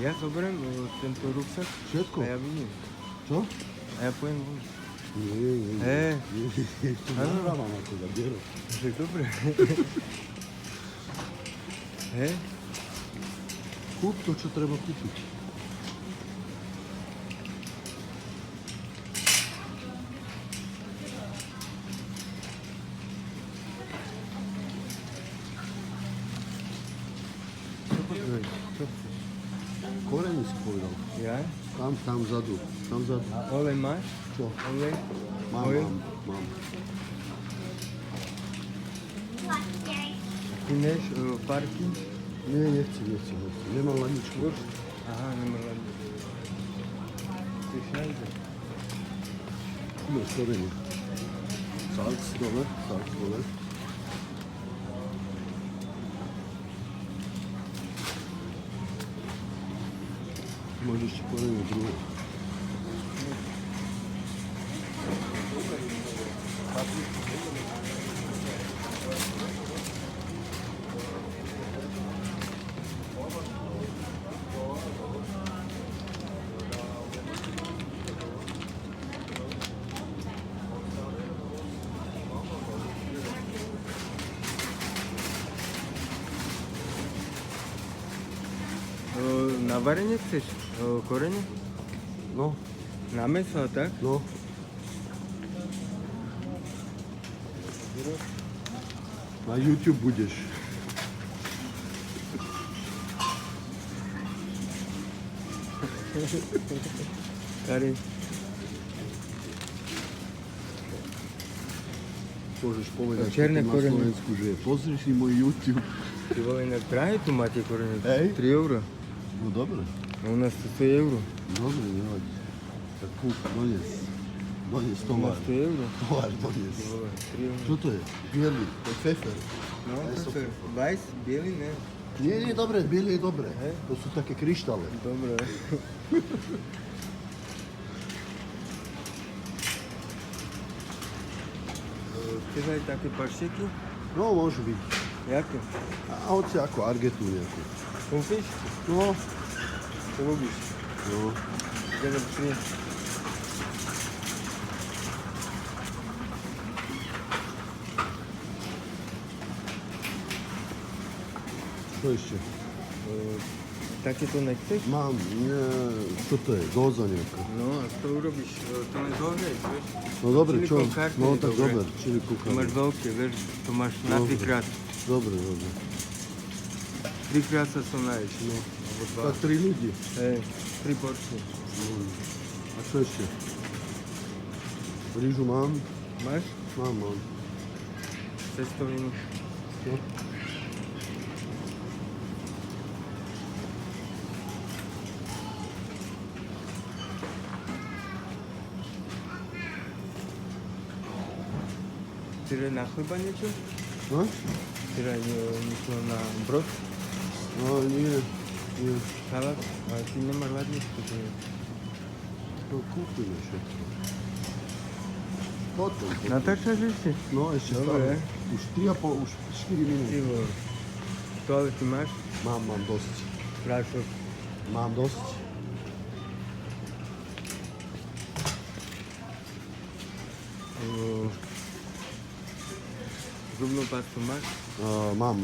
Ja zoberiem tento ruksak Všetko? a ja vidím. Čo? A ja pojem von. Nie. Hej. To nahrávam ako za diero. Však dobre. Hej. Kúp to, čo treba kúpiť. Čo potrebuješ? Čo chceš? Korene si povedal. Ja? Tam vzadu. Tam vzadu. A olej máš? Čo? Olej? Mám. Ty neš parky? Nie, nechci. Nemám laničku. Aha, nemám len. Chceš najde? No, korene. Salc dole. Môžeš ešte korene druhé. Na varenie chceš? Korene? No, Na meso a tak? no. Na YouTube budeš. Kari, Môžeš povedať Čierne potom na korene. Slovensku, že pozri si môj YouTube. ty vole, na Prahe tu máte korene. Hej. 3 euro. No dobre, A u nás to 100 euro. dobre, nevadí. Tak kúp, donies U tovar. nás 100 euro. Tovar donies. Ty vole, 3 euro. Čo to je? Bielý, to je fefer. No, Aj to super. je bajs, biely, ne? Nie, dobre, bielý je dobre. Hej. To sú také kryštále. Dobre. Chceš aj také pašteky? No, môžu byť. Jaké? A hoci ako argetu nejakú. Kúpiš? No, Čo robíš? no. Ideme pri... Čo ešte? Takéto nechceš? Mám, nie, čo to je? Doza nejaká. No, a to urobíš, to len zohrieš, vieš? No dobre, Čili čo? con carne No je tak dobre. dobre, čili To kúkam. máš veľké, vieš, to máš na Dobre. 3-krát. Dobre. 3-krát sa som náješ, no. Alebo 2. Tak 3 ľudí. Hej, 3 porcie. A čo ešte? Rýžu mám? Máš? Mám. Cestovinu. Čo? Chceš aj na chleba niečo? No? Chceš aj niečo na brod? No nie. Salát? Ale ty nemáš hladničku, to je. To kúpime všetko. Potom. Natáčaš ešte? No ešte Dobre. stále. Už 3,5, už 4 minúty. Ty vole. Toalety máš? Mám dosť. Prášok. Mám dosť. Zubnú pastu máš? Mám.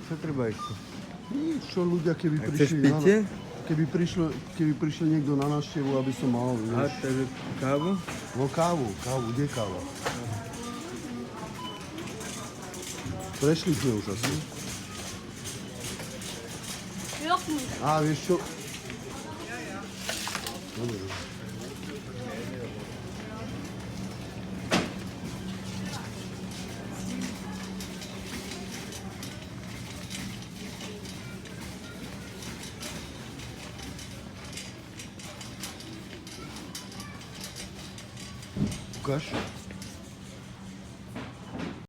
Čo treba ešte? Čo ľudia, keby A chceš prišli pitie? keby prišiel niekto na návštevu, aby som mal, A vieš. takže kávu? No kávu, kde káva? Prešli sme už asi. A vieš čo? Dobre. Ukáž?